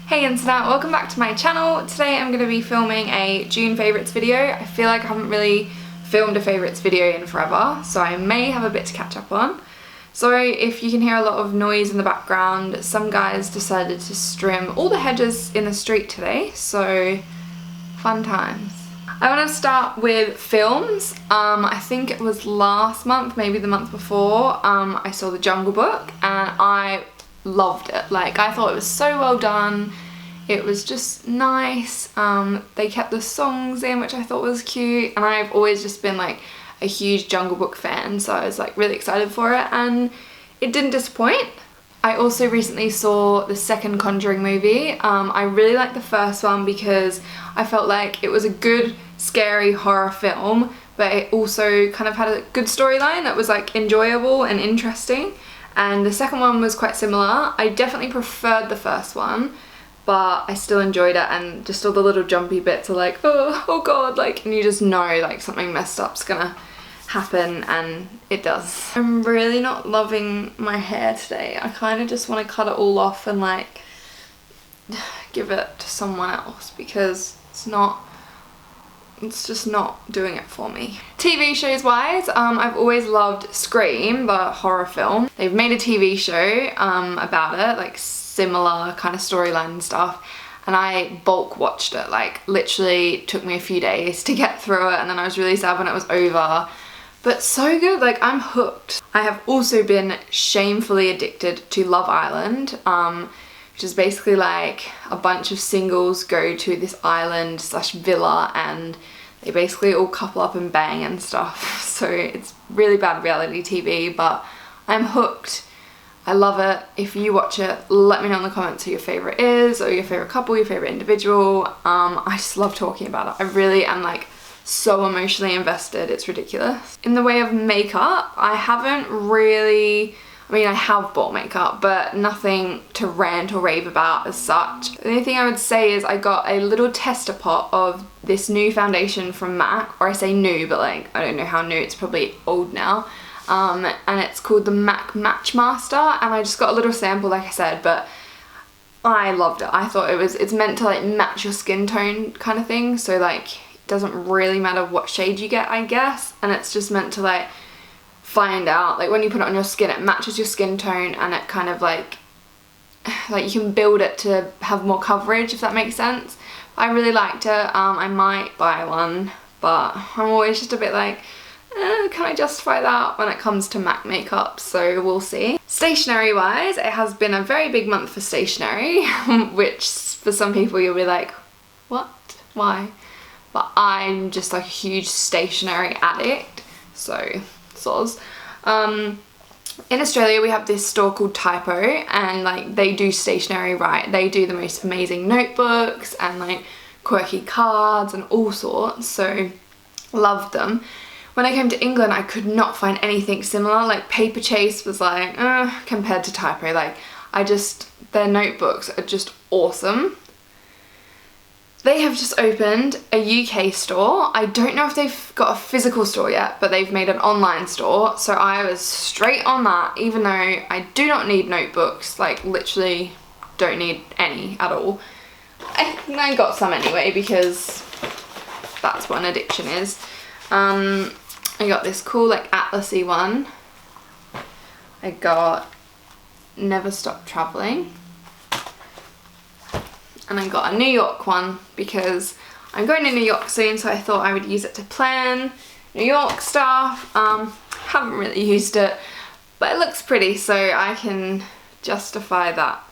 Hey internet, welcome back to my channel. Today I'm going to be filming a June favourites video. I feel like I haven't really filmed a favourites video in forever, so I may have a bit to catch up on. Sorry if you can hear a lot of noise in the background. Some guys decided to trim all the hedges in the street today, so fun times. I want to start with films. I think it was last month, maybe the month before, I saw The Jungle Book and I loved it. Like, I thought it was so well done. It was just nice. They kept the songs in, which I thought was cute, and I've always just been like a huge Jungle Book fan, so I was like really excited for it and it didn't disappoint. I also recently saw the second Conjuring movie. I really liked the first one because I felt like it was a good scary horror film, but it also kind of had a good storyline that was like enjoyable and interesting. And the second one was quite similar. I definitely preferred the first one, but I still enjoyed it, and just all the little jumpy bits are like, oh god, like, and you just know like something messed up's gonna happen, and it does. I'm really not loving my hair today. I kind of just want to cut it all off and like give it to someone else because it's just not doing it for me. TV shows wise, I've always loved Scream, the horror film. They've made a TV show about it, like similar kind of storyline and stuff, and I bulk watched it. Like, literally took me a few days to get through it, and then I was really sad when it was over. But so good, like, I'm hooked. I have also been shamefully addicted to Love Island, which is basically like a bunch of singles go to this island slash villa and they basically all couple up and bang and stuff. So it's really bad reality TV, but I'm hooked. I love it. If you watch it, let me know in the comments who your favourite is, or your favourite couple, your favourite individual. I just love talking about it. I really am like so emotionally invested, it's ridiculous. In the way of makeup, I haven't really, I mean, I have bought makeup, but nothing to rant or rave about as such. The only thing I would say is I got a little tester pot of this new foundation from MAC, or I say new, but like, I don't know how new, it's probably old now. And it's called the MAC Match Master, and I just got a little sample, like I said, but I loved it. I thought it's meant to like match your skin tone kind of thing, so like, it doesn't really matter what shade you get, I guess, and it's just meant to like find out, like when you put it on your skin, it matches your skin tone, and it kind of like you can build it to have more coverage, if that makes sense. I really liked it. I might buy one, but I'm always just a bit like, can I justify that when it comes to MAC makeup, so we'll see. Stationery wise, it has been a very big month for stationery, which for some people you'll be like, what? Why? But I'm just like a huge stationery addict, so soz. In Australia we have this store called Typo, and like they do stationery right. They do the most amazing notebooks and like quirky cards and all sorts, so loved them. When I came to England, I could not find anything similar. Like Paper Chase was like, compared to Typo. Like, their notebooks are just awesome. They have just opened a UK store. I don't know if they've got a physical store yet, but they've made an online store. So I was straight on that, even though I do not need notebooks, like literally don't need any at all. I got some anyway because that's what an addiction is. I got this cool like atlasy one. I got Never Stop Traveling. And I got a New York one because I'm going to New York soon, so I thought I would use it to plan New York stuff. Haven't really used it, but it looks pretty, so I can justify that.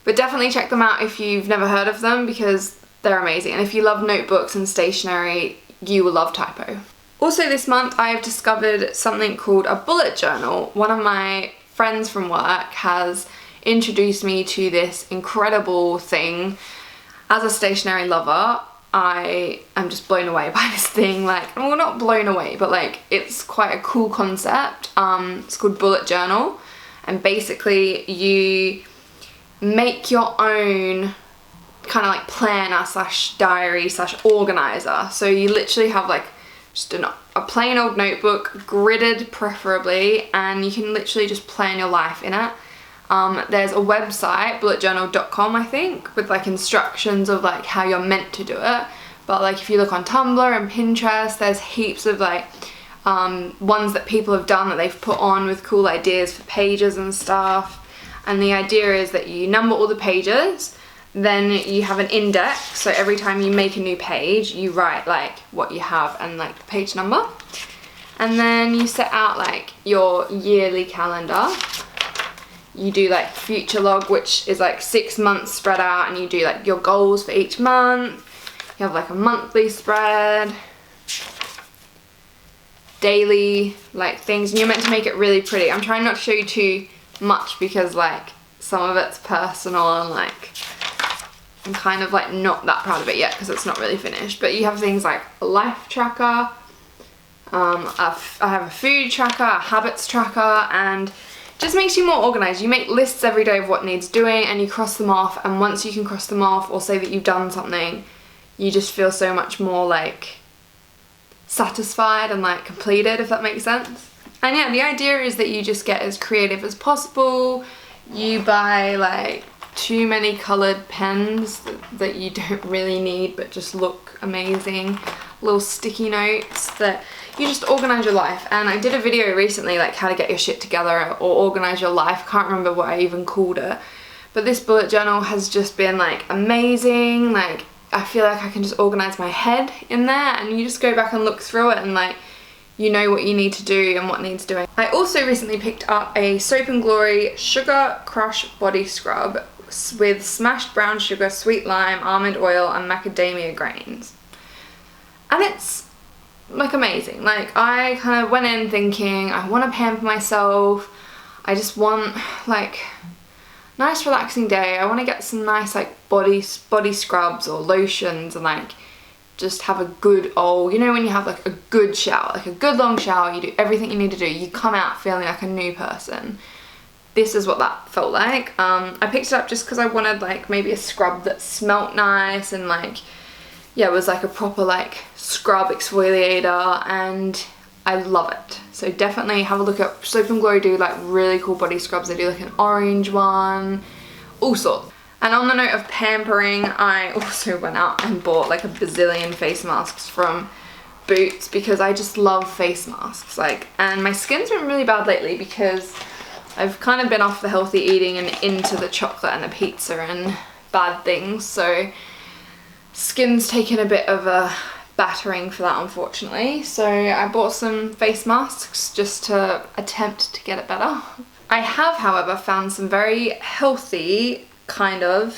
But definitely check them out if you've never heard of them, because they're amazing. And if you love notebooks and stationery, you will love Typo. Also this month I have discovered something called a bullet journal. One of my friends from work has introduced me to this incredible thing. As a stationery lover, I am just blown away by this thing. Like, well, not blown away, but like it's quite a cool concept. It's called bullet journal, and basically you make your own kind of like planner slash diary slash organizer. So you literally have like just a plain old notebook, gridded preferably, and you can literally just plan your life in it. There's a website, bulletjournal.com, I think, with like instructions of like how you're meant to do it. But like if you look on Tumblr and Pinterest, there's heaps of like ones that people have done that they've put on with cool ideas for pages and stuff. And the idea is that you number all the pages, then you have an index, so every time you make a new page you write like what you have and like the page number, and then you set out like your yearly calendar. You do like future log, which is like 6 months spread out, and you do like your goals for each month. You have like a monthly spread, daily like things, and you're meant to make it really pretty. I'm trying not to show you too much because like some of it's personal and like I'm kind of like not that proud of it yet because it's not really finished. But you have things like a life tracker, I have a food tracker, a habits tracker, and it just makes you more organized. You make lists every day of what needs doing and you cross them off, and once you can cross them off or say that you've done something, you just feel so much more like satisfied and like completed, if that makes sense. And yeah, the idea is that you just get as creative as possible. You buy like too many coloured pens that you don't really need but just look amazing. Little sticky notes that you just organise your life. And I did a video recently like how to get your shit together or organise your life. Can't remember what I even called it. But this bullet journal has just been like amazing. Like I feel like I can just organise my head in there, and you just go back and look through it and like you know what you need to do and what needs doing. I also recently picked up a Soap & Glory Sugar Crush Body Scrub with smashed brown sugar, sweet lime, almond oil and macadamia grains. And it's like amazing. Like I kind of went in thinking I want to pamper myself. I just want like nice relaxing day. I want to get some nice like body scrubs or lotions and like just have a good old, you know when you have like a good shower, like a good long shower, you do everything you need to do, you come out feeling like a new person. This is what that felt like. I picked it up just because I wanted like maybe a scrub that smelt nice and like, yeah, it was like a proper like scrub exfoliator, and I love it. So definitely have a look at Soap & Glory. Do like really cool body scrubs. They do like an orange one, all sorts. And on the note of pampering, I also went out and bought like a bazillion face masks from Boots because I just love face masks. Like, and my skin's been really bad lately because I've kind of been off the healthy eating and into the chocolate and the pizza and bad things. So skin's taken a bit of a battering for that, unfortunately. So I bought some face masks just to attempt to get it better. I have, however, found some very healthy kind of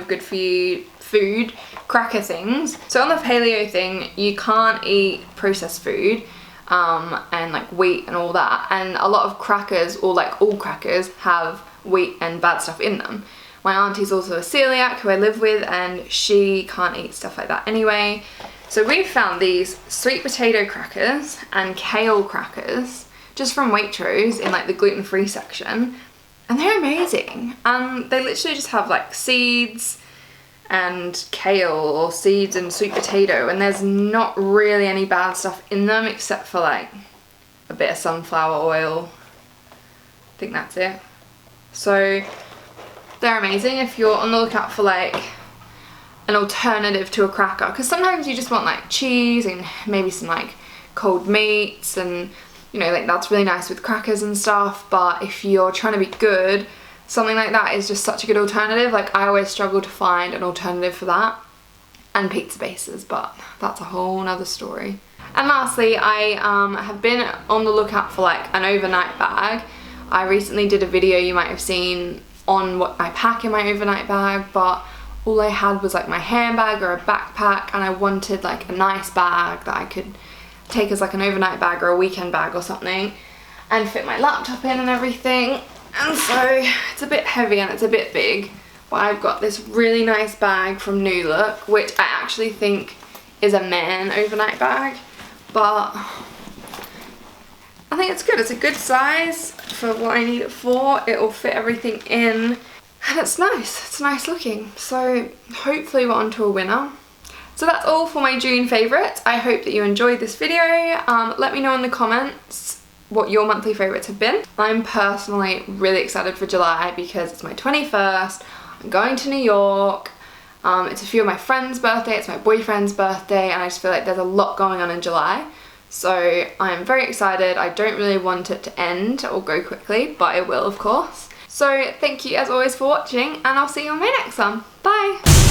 good for you food cracker things. So on the paleo thing, you can't eat processed food and like wheat and all that, and a lot of crackers, or like all crackers, have wheat and bad stuff in them. My auntie's also a celiac who I live with, and she can't eat stuff like that anyway. So we found these sweet potato crackers and kale crackers just from Waitrose in like the gluten-free section, and they're amazing. They literally just have like seeds and kale or seeds and sweet potato, and there's not really any bad stuff in them except for like a bit of sunflower oil. I think that's it. So they're amazing if you're on the lookout for like an alternative to a cracker, because sometimes you just want like cheese and maybe some like cold meats, and you know, like that's really nice with crackers and stuff. But if you're trying to be good, something like that is just such a good alternative. Like I always struggle to find an alternative for that, and pizza bases, but that's a whole nother story. And lastly, I have been on the lookout for like an overnight bag. I recently did a video you might have seen on what I pack in my overnight bag, but all I had was like my handbag or a backpack, and I wanted like a nice bag that I could take as like an overnight bag or a weekend bag or something and fit my laptop in and everything. And so it's a bit heavy and it's a bit big, but I've got this really nice bag from New Look, which I actually think is a man overnight bag, but I think it's good. It's a good size for what I need it for. It will fit everything in, and it's nice. It's nice looking. So hopefully we're onto a winner. So that's all for my June favourites. I hope that you enjoyed this video. Let me know in the comments what your monthly favourites have been. I'm personally really excited for July because it's my 21st, I'm going to New York, it's a few of my friends' birthday, it's my boyfriend's birthday, and I just feel like there's a lot going on in July. So I'm very excited. I don't really want it to end or go quickly, but it will of course. So thank you as always for watching, and I'll see you on my next one. Bye!